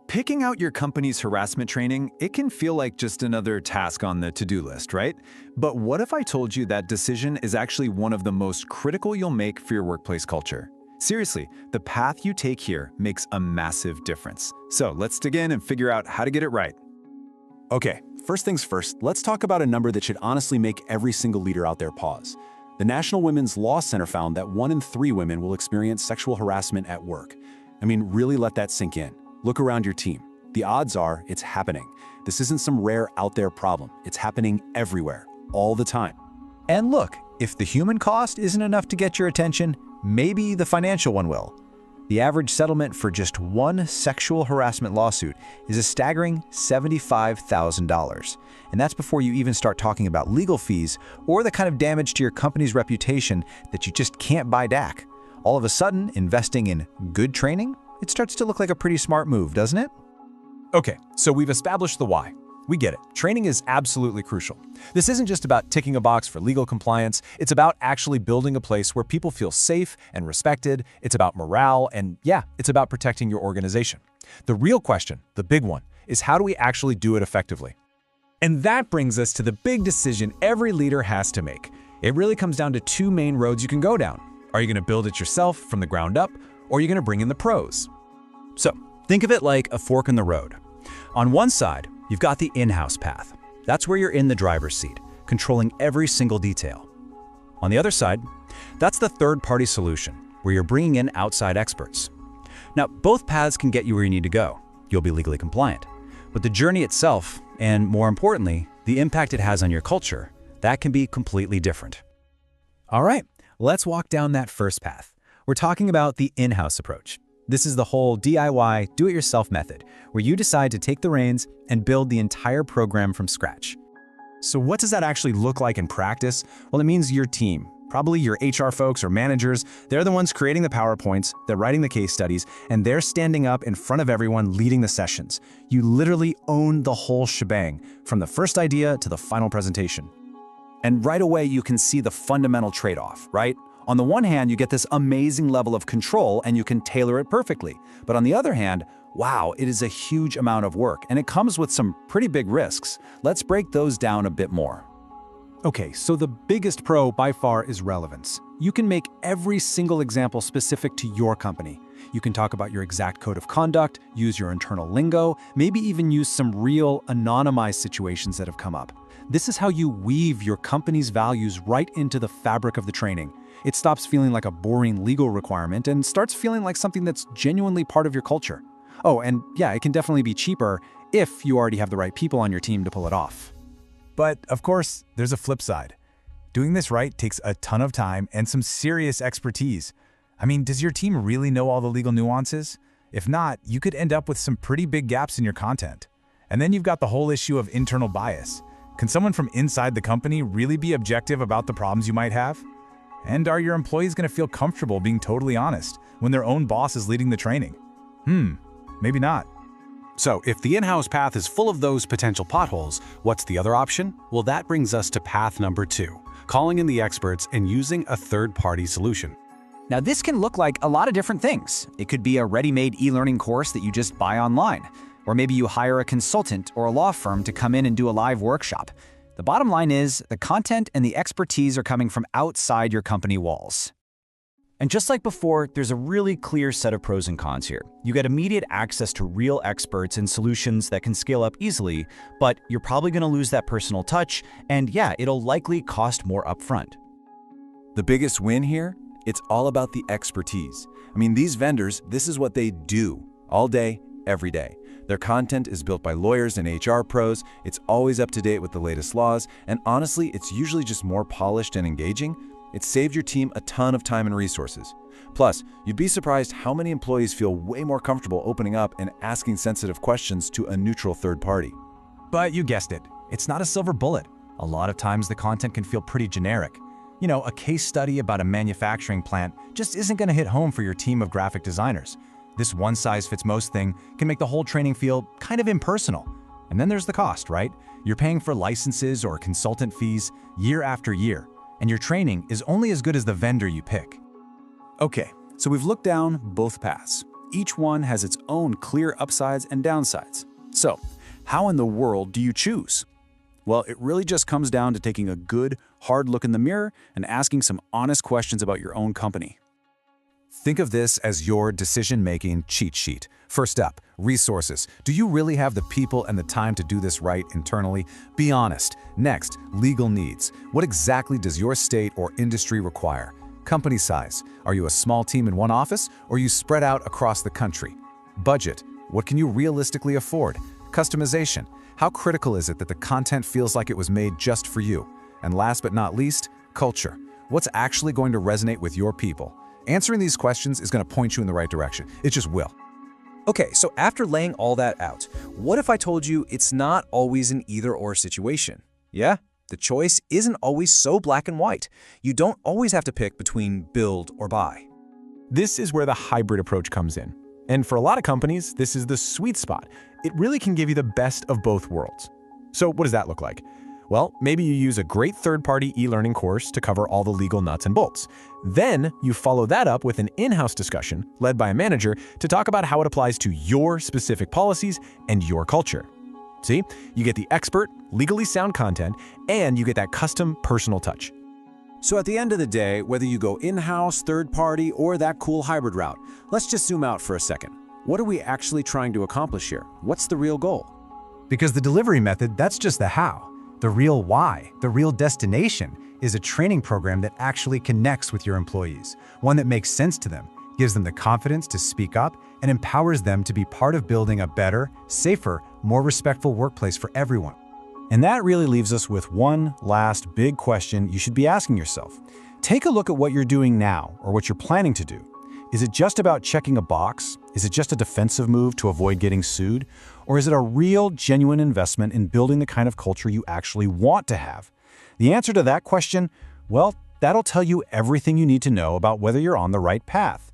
Picking out your company's harassment training, it can feel like just another task on the to-do list, right? But what if I told you that decision is actually one of the most critical you'll make for your workplace culture? Seriously, the path you take here makes a massive difference. So let's dig in and figure out how to get it right. Okay, first things first, let's talk about a number that should honestly make every single leader out there pause. The National Women's Law Center found that 1 in 3 women will experience sexual harassment at work. Really let that sink in. Look around your team. The odds are it's happening. This isn't some rare out there problem. It's happening everywhere, all the time. And look, if the human cost isn't enough to get your attention, maybe the financial one will. The average settlement for just one sexual harassment lawsuit is a staggering $75,000. And that's before you even start talking about legal fees or the kind of damage to your company's reputation that you just can't buy back. All of a sudden, investing in good training, it starts to look like a pretty smart move, doesn't it? Okay, so we've established the why. We get it. Training is absolutely crucial. This isn't just about ticking a box for legal compliance. It's about actually building a place where people feel safe and respected. It's about morale, and yeah, it's about protecting your organization. The real question, the big one, is how do we actually do it effectively? And that brings us to the big decision every leader has to make. It really comes down to 2 main roads you can go down. Are you going to build it yourself from the ground up, or are you going to bring in the pros? So, think of it like a fork in the road. On one side, you've got the in-house path. That's where you're in the driver's seat, controlling every single detail. On the other side, that's the third-party solution, where you're bringing in outside experts. Now, both paths can get you where you need to go. You'll be legally compliant. But the journey itself, and more importantly, the impact it has on your culture, that can be completely different. All right, let's walk down that first path. We're talking about the in-house approach. This is the whole DIY, do-it-yourself method, where you decide to take the reins and build the entire program from scratch. So what does that actually look like in practice? Well, it means your team, probably your HR folks or managers, they're the ones creating the PowerPoints, they're writing the case studies, and they're standing up in front of everyone leading the sessions. You literally own the whole shebang, from the first idea to the final presentation. And right away, you can see the fundamental trade-off, right? On the one hand, you get this amazing level of control and you can tailor it perfectly. But on the other hand, wow, it is a huge amount of work and it comes with some pretty big risks. Let's break those down a bit more. Okay, so the biggest pro by far is relevance. You can make every single example specific to your company. You can talk about your exact code of conduct, use your internal lingo, maybe even use some real anonymized situations that have come up. This is how you weave your company's values right into the fabric of the training. It stops feeling like a boring legal requirement and starts feeling like something that's genuinely part of your culture. Oh, and yeah, it can definitely be cheaper if you already have the right people on your team to pull it off. But of course, there's a flip side. Doing this right takes a ton of time and some serious expertise. Does your team really know all the legal nuances? If not, you could end up with some pretty big gaps in your content. And then you've got the whole issue of internal bias. Can someone from inside the company really be objective about the problems you might have? And are your employees going to feel comfortable being totally honest when their own boss is leading the training? Maybe not. So if the in-house path is full of those potential potholes, what's the other option? Well, that brings us to path number 2, calling in the experts and using a third-party solution. Now, this can look like a lot of different things. It could be a ready-made e-learning course that you just buy online. Or maybe you hire a consultant or a law firm to come in and do a live workshop. The bottom line is, the content and the expertise are coming from outside your company walls. And just like before, there's a really clear set of pros and cons here. You get immediate access to real experts and solutions that can scale up easily, but you're probably going to lose that personal touch, and yeah, it'll likely cost more upfront. The biggest win here? It's all about the expertise. These vendors, this is what they do all day, every day. Their content is built by lawyers and HR pros, it's always up to date with the latest laws, and honestly, it's usually just more polished and engaging. It's saved your team a ton of time and resources. Plus, you'd be surprised how many employees feel way more comfortable opening up and asking sensitive questions to a neutral third party. But you guessed it, it's not a silver bullet. A lot of times the content can feel pretty generic. A case study about a manufacturing plant just isn't going to hit home for your team of graphic designers. This one-size-fits-most thing can make the whole training feel kind of impersonal. And then there's the cost, right? You're paying for licenses or consultant fees year after year, and your training is only as good as the vendor you pick. Okay, so we've looked down both paths. each one has its own clear upsides and downsides. So, how in the world do you choose? Well, it really just comes down to taking a good, hard look in the mirror and asking some honest questions about your own company. Think of this as your decision-making cheat sheet. First up, resources. Do you really have the people and the time to do this right internally? Be honest. Next, legal needs. What exactly does your state or industry require? Company size. Are you a small team in one office, or are you spread out across the country? Budget. What can you realistically afford? Customization. How critical is it that the content feels like it was made just for you? And last but not least, culture. What's actually going to resonate with your people? Answering these questions is going to point you in the right direction. It just will. Okay, so after laying all that out, what if I told you it's not always an either-or situation? Yeah, the choice isn't always so black and white. You don't always have to pick between build or buy. This is where the hybrid approach comes in. And for a lot of companies, this is the sweet spot. It really can give you the best of both worlds. So what does that look like? Well, maybe you use a great third-party e-learning course to cover all the legal nuts and bolts. Then you follow that up with an in-house discussion led by a manager to talk about how it applies to your specific policies and your culture. See, you get the expert, legally sound content, and you get that custom personal touch. So at the end of the day, whether you go in-house, third-party, or that cool hybrid route, let's just zoom out for a second. What are we actually trying to accomplish here? What's the real goal? Because the delivery method, that's just the how. The real why, the real destination, is a training program that actually connects with your employees, one that makes sense to them, gives them the confidence to speak up, and empowers them to be part of building a better, safer, more respectful workplace for everyone. And that really leaves us with one last big question you should be asking yourself. Take a look at what you're doing now or what you're planning to do. Is it just about checking a box? Is it just a defensive move to avoid getting sued? Or is it a real, genuine investment in building the kind of culture you actually want to have? The answer to that question, well, that'll tell you everything you need to know about whether you're on the right path.